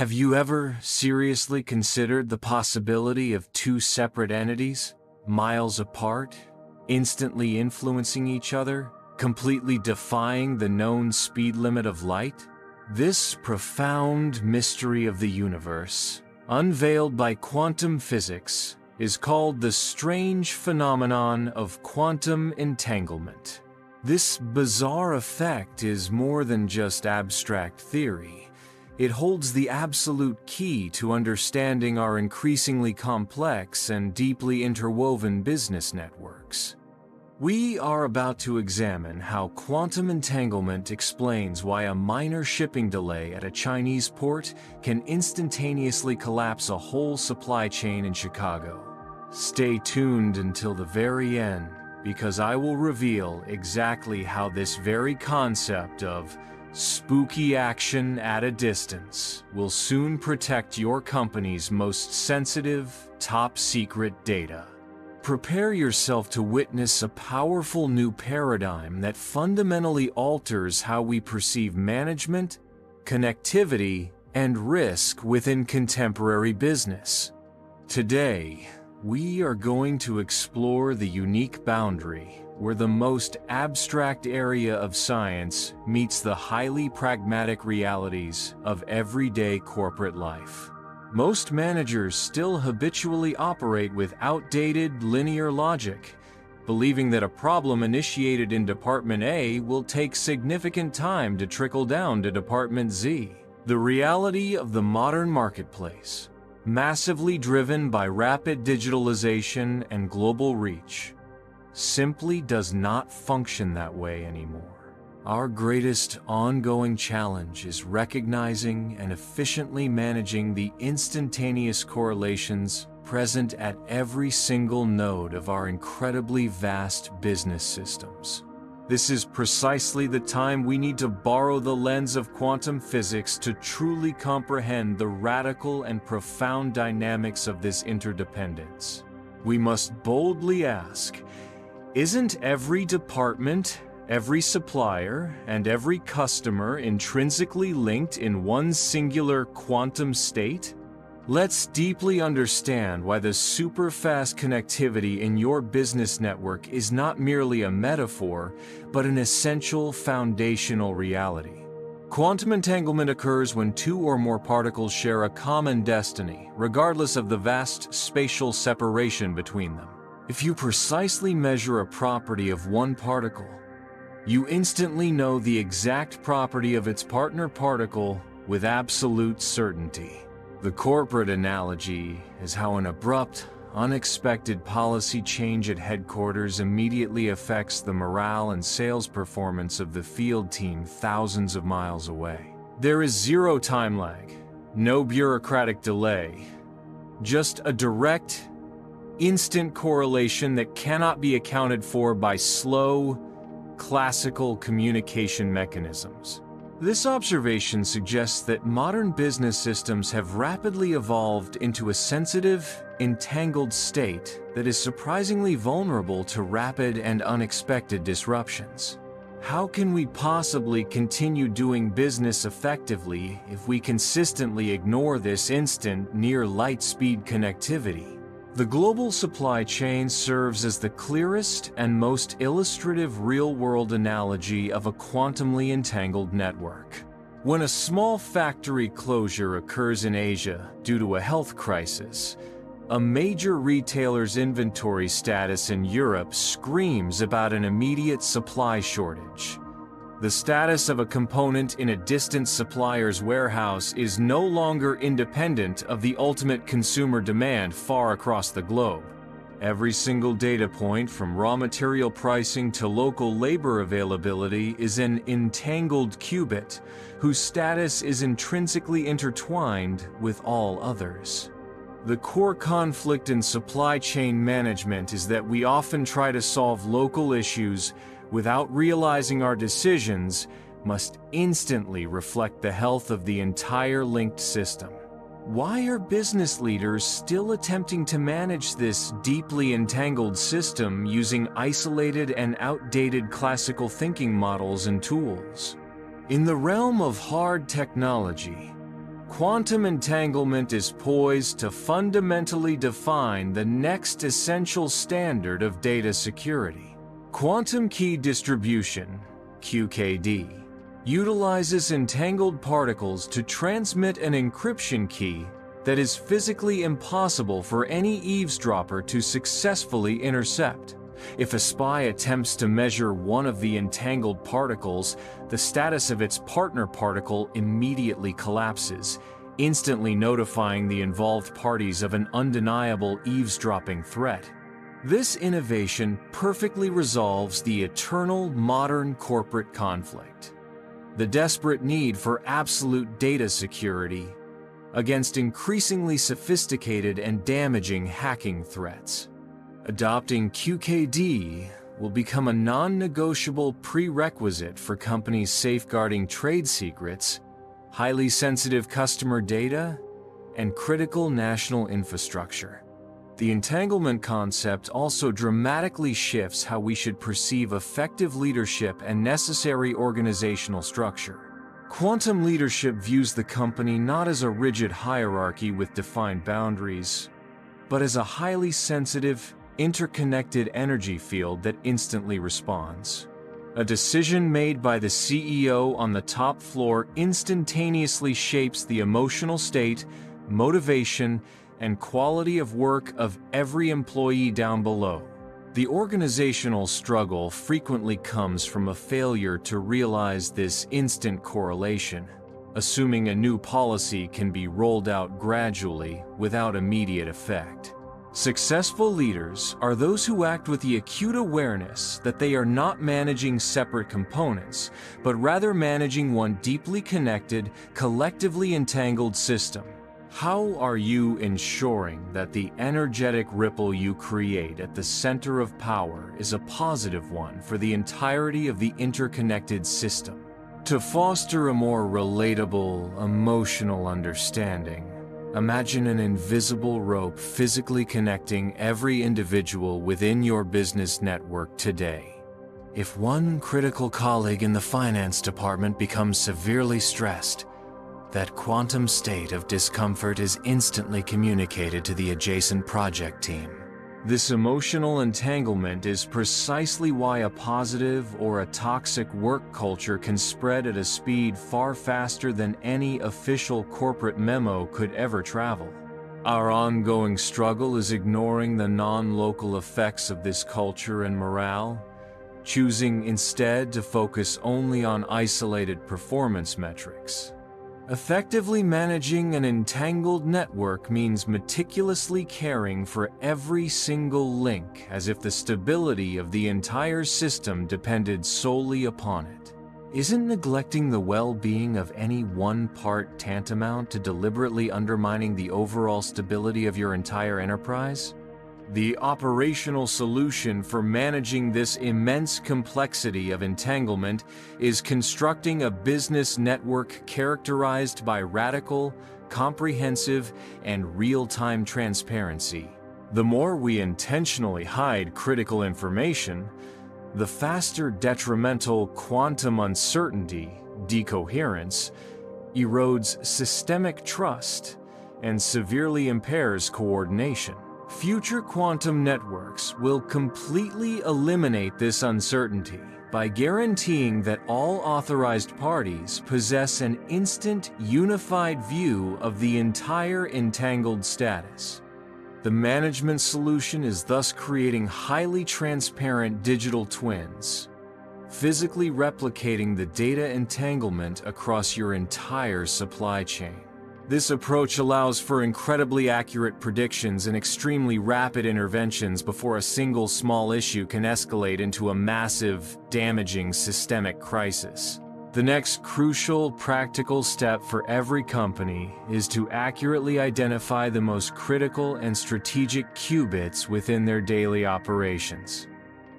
Have you ever seriously considered the possibility of two separate entities, miles apart, instantly influencing each other, completely defying the known speed limit of light? This profound mystery of the universe, unveiled by quantum physics, is called the strange phenomenon of quantum entanglement. This bizarre effect is more than just abstract theory. It holds the absolute key to understanding our increasingly complex and deeply interwoven business networks. We are about to examine how quantum entanglement explains why a minor shipping delay at a Chinese port can instantaneously collapse a whole supply chain in Chicago. Stay tuned until the very end, because I will reveal exactly how this very concept of spooky action at a distance will soon protect your company's most sensitive, top-secret data. Prepare yourself to witness a powerful new paradigm that fundamentally alters how we perceive management, connectivity, and risk within contemporary business. Today, we are going to explore the unique boundary where the most abstract area of science meets the highly pragmatic realities of everyday corporate life. Most managers still habitually operate with outdated linear logic, believing that a problem initiated in Department A will take significant time to trickle down to Department Z. The reality of the modern marketplace, massively driven by rapid digitalization and global reach, simply does not function that way anymore. Our greatest ongoing challenge is recognizing and efficiently managing the instantaneous correlations present at every single node of our incredibly vast business systems. This is precisely the time we need to borrow the lens of quantum physics to truly comprehend the radical and profound dynamics of this interdependence. We must boldly ask, isn't every department, every supplier, and every customer intrinsically linked in one singular quantum state? Let's deeply understand why the super-fast connectivity in your business network is not merely a metaphor, but an essential foundational reality. Quantum entanglement occurs when two or more particles share a common destiny, regardless of the vast spatial separation between them. If you precisely measure a property of one particle, you instantly know the exact property of its partner particle with absolute certainty. The corporate analogy is how an abrupt, unexpected policy change at headquarters immediately affects the morale and sales performance of the field team thousands of miles away. There is zero time lag, no bureaucratic delay, just a direct, instant correlation that cannot be accounted for by slow, classical communication mechanisms. This observation suggests that modern business systems have rapidly evolved into a sensitive, entangled state that is surprisingly vulnerable to rapid and unexpected disruptions. How can we possibly continue doing business effectively if we consistently ignore this instant, near-light-speed connectivity? The global supply chain serves as the clearest and most illustrative real-world analogy of a quantumly entangled network. When a small factory closure occurs in Asia due to a health crisis, a major retailer's inventory status in Europe screams about an immediate supply shortage. The status of a component in a distant supplier's warehouse is no longer independent of the ultimate consumer demand far across the globe. Every single data point, from raw material pricing to local labor availability, is an entangled qubit whose status is intrinsically intertwined with all others. The core conflict in supply chain management is that we often try to solve local issues without realizing our decisions must instantly reflect the health of the entire linked system. Why are business leaders still attempting to manage this deeply entangled system using isolated and outdated classical thinking models and tools? In the realm of hard technology, Quantum entanglement is poised to fundamentally define the next essential standard of data security. Quantum key distribution, QKD, utilizes entangled particles to transmit an encryption key that is physically impossible for any eavesdropper to successfully intercept. If a spy attempts to measure one of the entangled particles, the status of its partner particle immediately collapses, instantly notifying the involved parties of an undeniable eavesdropping threat. This innovation perfectly resolves the eternal modern corporate conflict: the desperate need for absolute data security against increasingly sophisticated and damaging hacking threats. Adopting QKD will become a non-negotiable prerequisite for companies safeguarding trade secrets, highly sensitive customer data, and critical national infrastructure. The entanglement concept also dramatically shifts how we should perceive effective leadership and necessary organizational structure. Quantum leadership views the company not as a rigid hierarchy with defined boundaries, but as a highly sensitive, interconnected energy field that instantly responds. A decision made by the CEO on the top floor instantaneously shapes the emotional state, motivation, and quality of work of every employee down below. The organizational struggle frequently comes from a failure to realize this instant correlation, assuming a new policy can be rolled out gradually without immediate effect. Successful leaders are those who act with the acute awareness that they are not managing separate components, but rather managing one deeply connected, collectively entangled system. How are you ensuring that the energetic ripple you create at the center of power is a positive one for the entirety of the interconnected system? To foster a more relatable, emotional understanding, imagine an invisible rope physically connecting every individual within your business network today. If one critical colleague in the finance department becomes severely stressed, that quantum state of discomfort is instantly communicated to the adjacent project team. This emotional entanglement is precisely why a positive or a toxic work culture can spread at a speed far faster than any official corporate memo could ever travel. Our ongoing struggle is ignoring the non-local effects of this culture and morale, choosing instead to focus only on isolated performance metrics. Effectively managing an entangled network means meticulously caring for every single link as if the stability of the entire system depended solely upon it. Isn't neglecting the well-being of any one part tantamount to deliberately undermining the overall stability of your entire enterprise? The operational solution for managing this immense complexity of entanglement is constructing a business network characterized by radical, comprehensive, and real-time transparency. The more we intentionally hide critical information, the faster detrimental quantum uncertainty, decoherence, erodes systemic trust and severely impairs coordination. Future quantum networks will completely eliminate this uncertainty by guaranteeing that all authorized parties possess an instant, unified view of the entire entangled status. The management solution is thus creating highly transparent digital twins, physically replicating the data entanglement across your entire supply chain. This approach allows for incredibly accurate predictions and extremely rapid interventions before a single small issue can escalate into a massive, damaging systemic crisis. The next crucial, practical step for every company is to accurately identify the most critical and strategic qubits within their daily operations.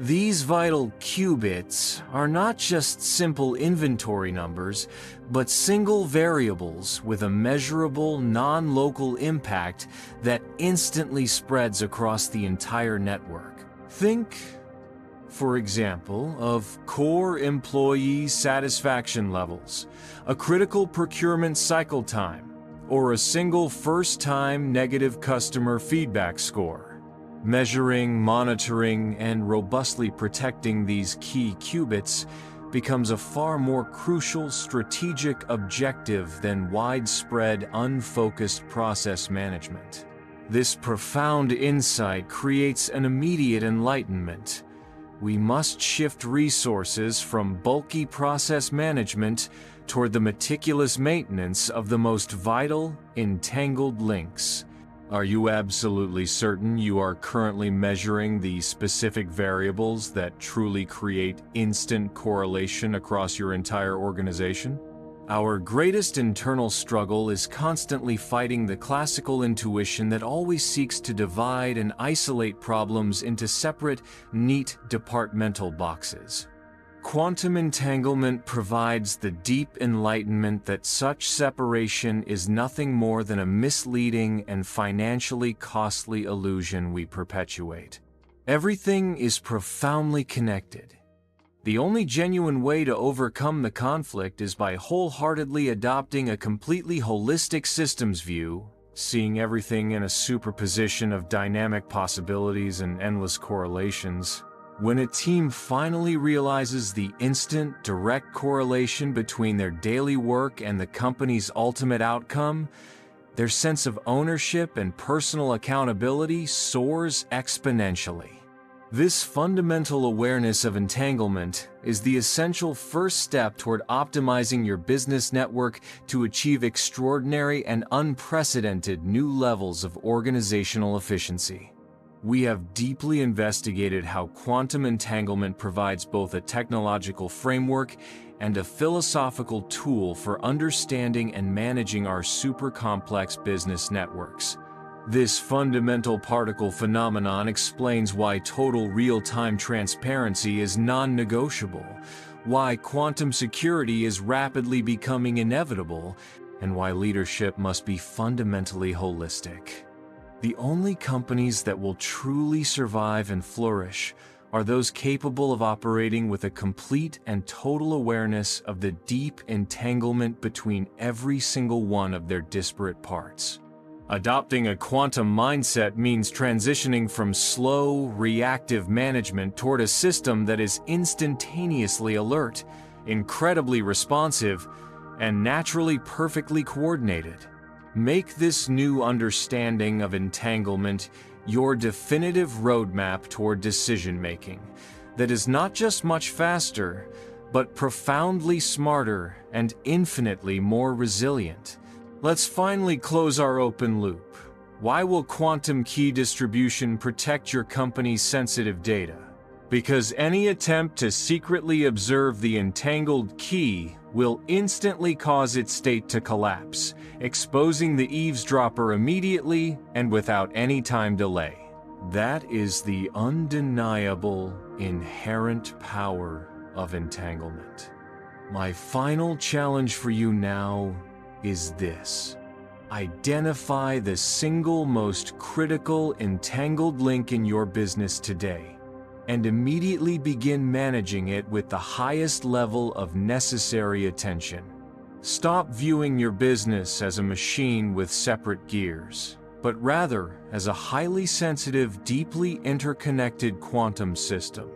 These vital qubits are not just simple inventory numbers, but single variables with a measurable, non-local impact that instantly spreads across the entire network. Think, for example, of core employee satisfaction levels, a critical procurement cycle time, or a single first-time negative customer feedback score. Measuring, monitoring, and robustly protecting these key qubits becomes a far more crucial strategic objective than widespread, unfocused process management. This profound insight creates an immediate enlightenment. We must shift resources from bulky process management toward the meticulous maintenance of the most vital, entangled links. Are you absolutely certain you are currently measuring the specific variables that truly create instant correlation across your entire organization? Our greatest internal struggle is constantly fighting the classical intuition that always seeks to divide and isolate problems into separate, neat departmental boxes. Quantum entanglement provides the deep enlightenment that such separation is nothing more than a misleading and financially costly illusion we perpetuate. Everything is profoundly connected. The only genuine way to overcome the conflict is by wholeheartedly adopting a completely holistic systems view, seeing everything in a superposition of dynamic possibilities and endless correlations. When a team finally realizes the instant, direct correlation between their daily work and the company's ultimate outcome, their sense of ownership and personal accountability soars exponentially. This fundamental awareness of entanglement is the essential first step toward optimizing your business network to achieve extraordinary and unprecedented new levels of organizational efficiency. We have deeply investigated how quantum entanglement provides both a technological framework and a philosophical tool for understanding and managing our super-complex business networks. This fundamental particle phenomenon explains why total real-time transparency is non-negotiable, why quantum security is rapidly becoming inevitable, and why leadership must be fundamentally holistic. The only companies that will truly survive and flourish are those capable of operating with a complete and total awareness of the deep entanglement between every single one of their disparate parts. Adopting a quantum mindset means transitioning from slow, reactive management toward a system that is instantaneously alert, incredibly responsive, and naturally perfectly coordinated. Make this new understanding of entanglement your definitive roadmap toward decision-making that is not just much faster, but profoundly smarter and infinitely more resilient. Let's finally close our open loop. Why will quantum key distribution protect your company's sensitive data? Because any attempt to secretly observe the entangled key will instantly cause its state to collapse, exposing the eavesdropper immediately and without any time delay. That is the undeniable, inherent power of entanglement. My final challenge for you now is this. Identify the single most critical entangled link in your business today, and immediately begin managing it with the highest level of necessary attention. Stop viewing your business as a machine with separate gears, but rather as a highly sensitive, deeply interconnected quantum system.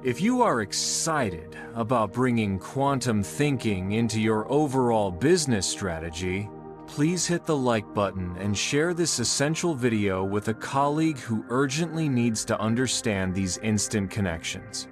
If you are excited about bringing quantum thinking into your overall business strategy, please hit the like button and share this essential video with a colleague who urgently needs to understand these instant connections.